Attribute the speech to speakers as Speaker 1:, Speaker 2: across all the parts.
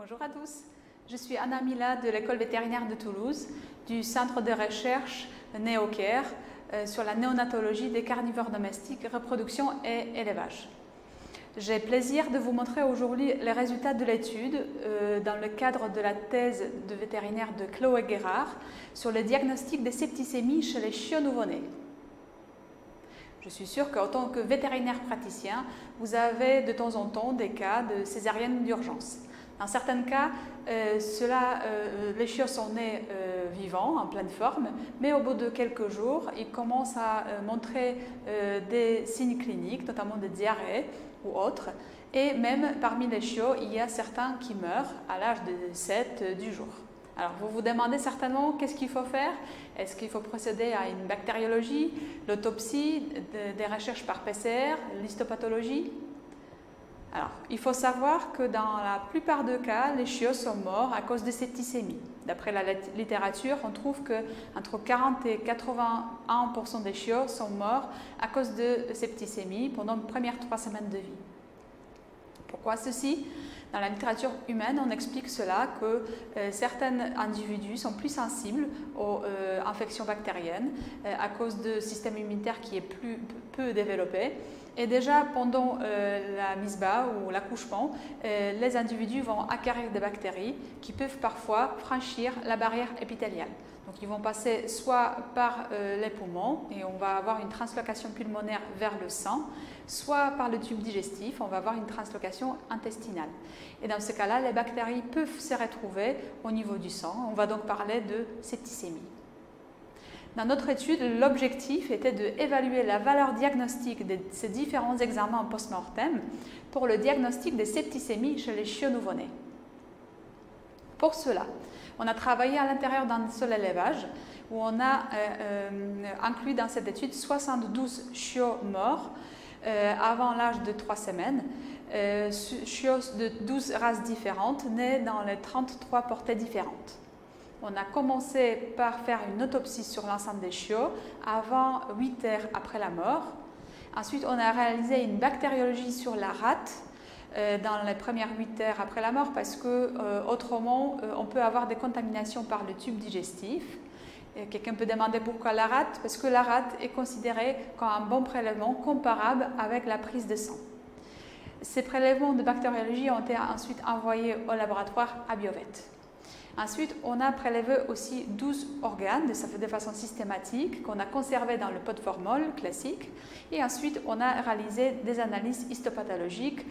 Speaker 1: Bonjour à tous, je suis Anna Mila de l'école vétérinaire de Toulouse, du centre de recherche NeoCare sur la néonatologie des carnivores domestiques, reproduction et élevage. J'ai plaisir de vous montrer aujourd'hui les résultats de l'étude dans le cadre de la thèse de vétérinaire de Chloé Guérard sur le diagnostic des septicémies chez les chiots nouveau-nés. Je suis sûre qu'en tant que vétérinaire praticien, vous avez de temps en temps des cas de césarienne d'urgence. Dans certains cas, les chiots sont nés vivants, en pleine forme, mais au bout de quelques jours, ils commencent à montrer des signes cliniques, notamment des diarrhées ou autres. Et même parmi les chiots, il y a certains qui meurent à l'âge de 7-10 jours. Alors, vous vous demandez certainement qu'est-ce qu'il faut faire. Est-ce qu'il faut procéder à une bactériologie, l'autopsie, des recherches par PCR, l'histopathologie? Alors, il faut savoir que dans la plupart des cas, les chiots sont morts à cause de septicémie. D'après la littérature, on trouve qu'entre 40 et 81% des chiots sont morts à cause de septicémie pendant les premières 3 semaines de vie. Pourquoi ceci? Dans la littérature humaine, on explique cela que certains individus sont plus sensibles aux infections bactériennes à cause du système immunitaire qui est peu développé. Et déjà pendant la mise bas ou l'accouchement, les individus vont acquérir des bactéries qui peuvent parfois franchir la barrière épithéliale. Donc ils vont passer soit par les poumons et on va avoir une translocation pulmonaire vers le sang, soit par le tube digestif, on va avoir une translocation intestinale. Et dans ce cas-là, les bactéries peuvent se retrouver au niveau du sang. On va donc parler de septicémie. Dans notre étude, l'objectif était d'évaluer la valeur diagnostique de ces différents examens post-mortem pour le diagnostic des septicémies chez les chiots nouveau-nés. Pour cela, on a travaillé à l'intérieur d'un seul élevage où on a inclus dans cette étude 72 chiots morts avant l'âge de 3 semaines, chiots de 12 races différentes nés dans les 33 portées différentes. On a commencé par faire une autopsie sur l'ensemble des chiots avant 8 heures après la mort. Ensuite, on a réalisé une bactériologie sur la rate dans les premières 8 heures après la mort parce que autrement, on peut avoir des contaminations par le tube digestif. Quelqu'un peut demander pourquoi la rate? Parce que la rate est considérée comme un bon prélèvement comparable avec la prise de sang. Ces prélèvements de bactériologie ont été ensuite envoyés au laboratoire à Biovet. Ensuite, on a prélevé aussi 12 organes de façon systématique qu'on a conservé dans le pot de formol classique. Et ensuite, on a réalisé des analyses histopathologiques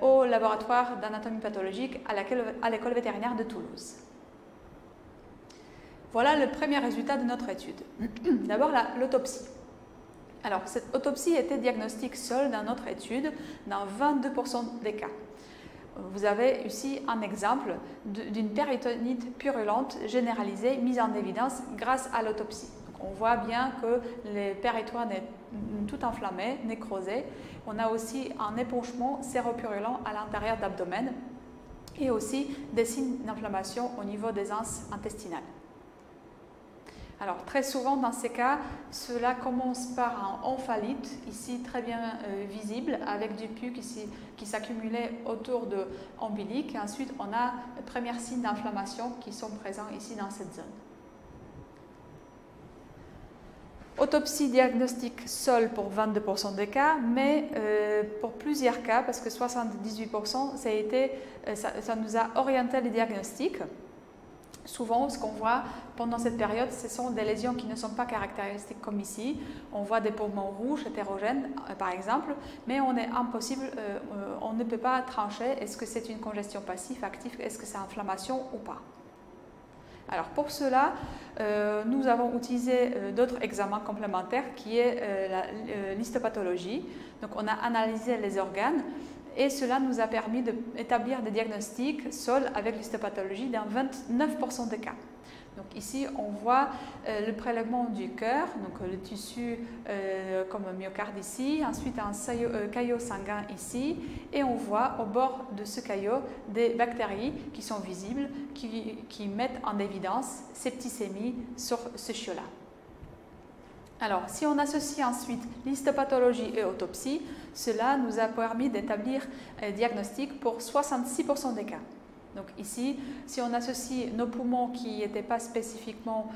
Speaker 1: au laboratoire d'anatomie pathologique à l'école vétérinaire de Toulouse. Voilà le premier résultat de notre étude. D'abord, l'autopsie. Alors, cette autopsie était diagnostique seule dans notre étude dans 22% des cas. Vous avez ici un exemple d'une péritonite purulente généralisée mise en évidence grâce à l'autopsie. On voit bien que le péritoine est tout enflammé, nécrosé. On a aussi un épanchement séropurulent à l'intérieur de l'abdomen et aussi des signes d'inflammation au niveau des anses intestinales. Alors, très souvent, dans ces cas, cela commence par un omphalite, ici très bien visible, avec du pus qui s'accumulait autour de l'ombilic. Et ensuite, on a les premiers signes d'inflammation qui sont présents ici dans cette zone. Autopsie diagnostique seule pour 22% des cas, mais pour plusieurs cas, parce que 78%, ça nous a orienté les diagnostics. Souvent, ce qu'on voit pendant cette période, ce sont des lésions qui ne sont pas caractéristiques comme ici. On voit des poumons rouges hétérogènes, par exemple, mais on ne peut pas trancher est-ce que c'est une congestion passive, active, est-ce que c'est inflammation ou pas. Alors pour cela, nous avons utilisé d'autres examens complémentaires qui est l'histopathologie. Donc on a analysé les organes. Et cela nous a permis d'établir des diagnostics seuls avec l'histopathologie dans 29% des cas. Donc ici, on voit le prélèvement du cœur, donc le tissu comme un myocarde ici, ensuite un caillot sanguin ici, et on voit au bord de ce caillot des bactéries qui sont visibles, qui mettent en évidence septicémie sur ce chiot-là. Alors, si on associe ensuite l'histopathologie et autopsie, cela nous a permis d'établir un diagnostic pour 66% des cas. Donc ici, si on associe nos poumons qui n'étaient pas spécifiquement,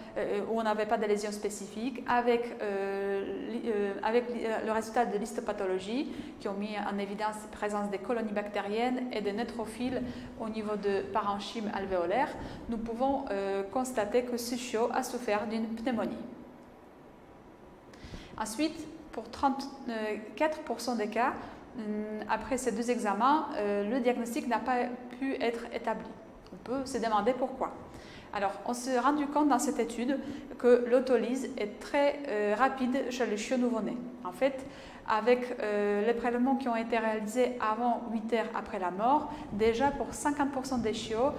Speaker 1: où on n'avait pas de lésions spécifiques, avec le résultat de l'histopathologie, qui ont mis en évidence la présence des colonies bactériennes et des neutrophiles au niveau de parenchyme alvéolaire, nous pouvons constater que ce chiot a souffert d'une pneumonie. Ensuite, pour 34% des cas, après ces deux examens, le diagnostic n'a pas pu être établi. On peut se demander pourquoi. Alors, on s'est rendu compte dans cette étude que l'autolyse est très rapide chez les chiots nouveau-nés. En fait, avec les prélèvements qui ont été réalisés avant 8 heures après la mort, déjà pour 50% des chiots,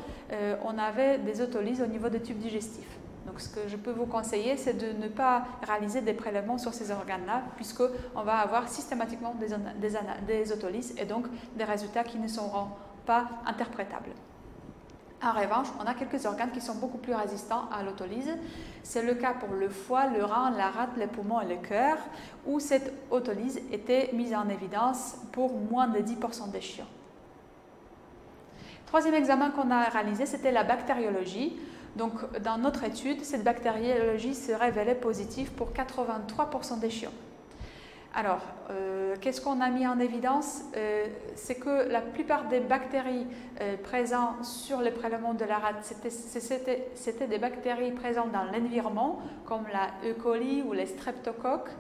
Speaker 1: on avait des autolyses au niveau des tubes digestifs. Donc, ce que je peux vous conseiller, c'est de ne pas réaliser des prélèvements sur ces organes-là, puisqu'on va avoir systématiquement des autolyses et donc des résultats qui ne seront pas interprétables. En revanche, on a quelques organes qui sont beaucoup plus résistants à l'autolyse. C'est le cas pour le foie, le rein, la rate, les poumons et le cœur, où cette autolyse était mise en évidence pour moins de 10% des chiots. Troisième examen qu'on a réalisé, c'était la bactériologie. Donc, dans notre étude, cette bactériologie se révélait positive pour 83% des chiots. Alors, qu'est-ce qu'on a mis en évidence? C'est que la plupart des bactéries présentes sur les prélèvements de la rate, c'était des bactéries présentes dans l'environnement, comme la E. coli ou les streptocoques,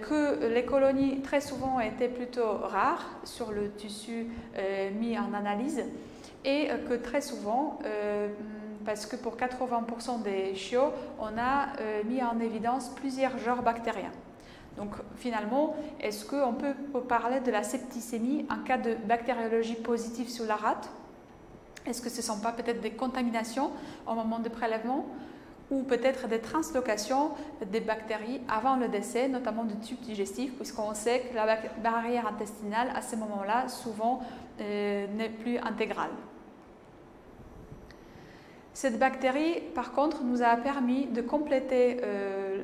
Speaker 1: que les colonies très souvent étaient plutôt rares sur le tissu mis en analyse et que très souvent, parce que pour 80% des chiots, on a mis en évidence plusieurs genres bactériens. Donc finalement, est-ce qu'on peut parler de la septicémie en cas de bactériologie positive sur la rate? Est-ce que ce ne sont pas peut-être des contaminations au moment de prélèvement ou peut-être des translocations des bactéries avant le décès, notamment du tube digestif, puisqu'on sait que la barrière intestinale, à ce moment-là, souvent n'est plus intégrale. Cette bactérie, par contre, nous a permis de compléter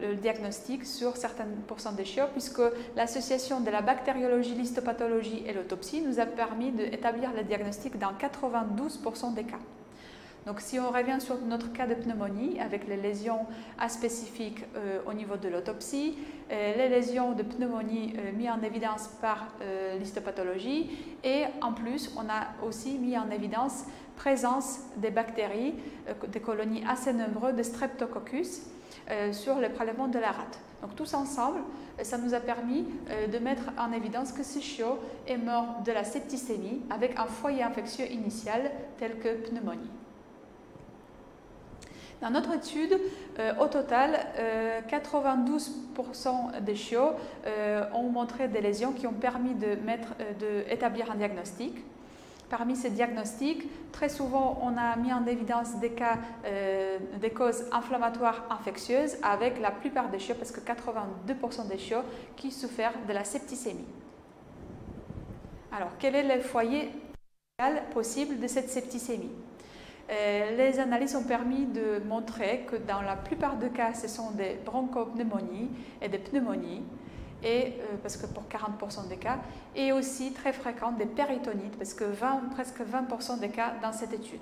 Speaker 1: le diagnostic sur certains pourcents des chiots, puisque l'association de la bactériologie, l'histopathologie et l'autopsie nous a permis d'établir le diagnostic dans 92% des cas. Donc, si on revient sur notre cas de pneumonie, avec les lésions aspécifiques au niveau de l'autopsie, les lésions de pneumonie mises en évidence par l'histopathologie, et en plus, on a aussi mis en évidence présence des bactéries, des colonies assez nombreuses de Streptococcus sur le prélèvement de la rate. Donc tous ensemble, ça nous a permis de mettre en évidence que ce chiot est mort de la septicémie avec un foyer infectieux initial tel que pneumonie. Dans notre étude, au total, 92% des chiots ont montré des lésions qui ont permis d'établir un diagnostic. Parmi ces diagnostics, très souvent, on a mis en évidence des cas des causes inflammatoires infectieuses avec la plupart des chiots, parce que 82% des chiots qui souffrent de la septicémie. Alors, quel est le foyer possible de cette septicémie? Les analyses ont permis de montrer que dans la plupart des cas, ce sont des bronchopneumonies et des pneumonies, parce que pour 40% des cas, et aussi très fréquentes des péritonites, parce que presque 20% des cas dans cette étude.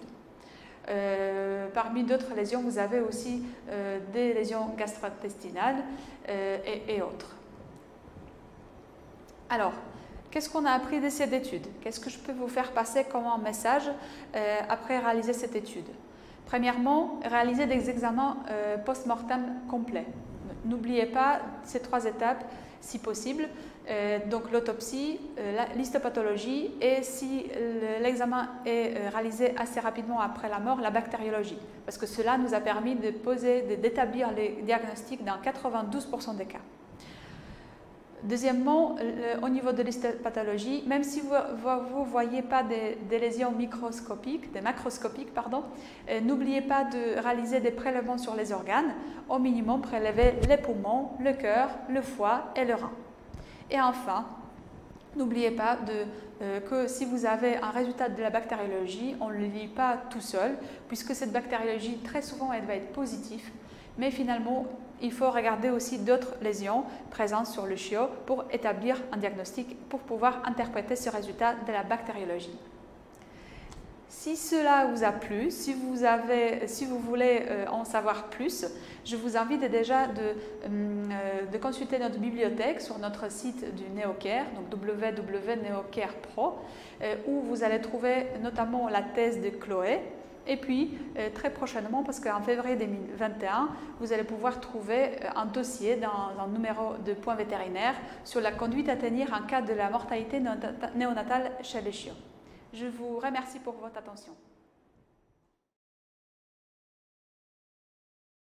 Speaker 1: Parmi d'autres lésions, vous avez aussi des lésions gastro-intestinales et autres. Alors, qu'est-ce qu'on a appris de cette étude? Qu'est-ce que je peux vous faire passer comme un message après réaliser cette étude? Premièrement, réaliser des examens post-mortem complets. N'oubliez pas ces 3 étapes si possible, donc l'autopsie, l'histopathologie et si l'examen est réalisé assez rapidement après la mort, la bactériologie, parce que cela nous a permis d'établir les diagnostics dans 92% des cas. Deuxièmement, au niveau de l'histopathologie, même si vous ne voyez pas des lésions macroscopiques, n'oubliez pas de réaliser des prélèvements sur les organes, au minimum prélever les poumons, le cœur, le foie et le rein. Et enfin, n'oubliez pas que si vous avez un résultat de la bactériologie, on ne le lit pas tout seul, puisque cette bactériologie, très souvent, elle va être positive, mais finalement, il faut regarder aussi d'autres lésions présentes sur le chiot pour établir un diagnostic, pour pouvoir interpréter ce résultat de la bactériologie. Si cela vous a plu, si vous voulez en savoir plus, je vous invite déjà de consulter notre bibliothèque sur notre site du NeoCare, donc www.neocare.pro, où vous allez trouver notamment la thèse de Chloé. Et puis, très prochainement, parce qu'en février 2021, vous allez pouvoir trouver un dossier dans un numéro de Point vétérinaire sur la conduite à tenir en cas de la mortalité néonatale chez les chiots. Je vous remercie pour votre attention.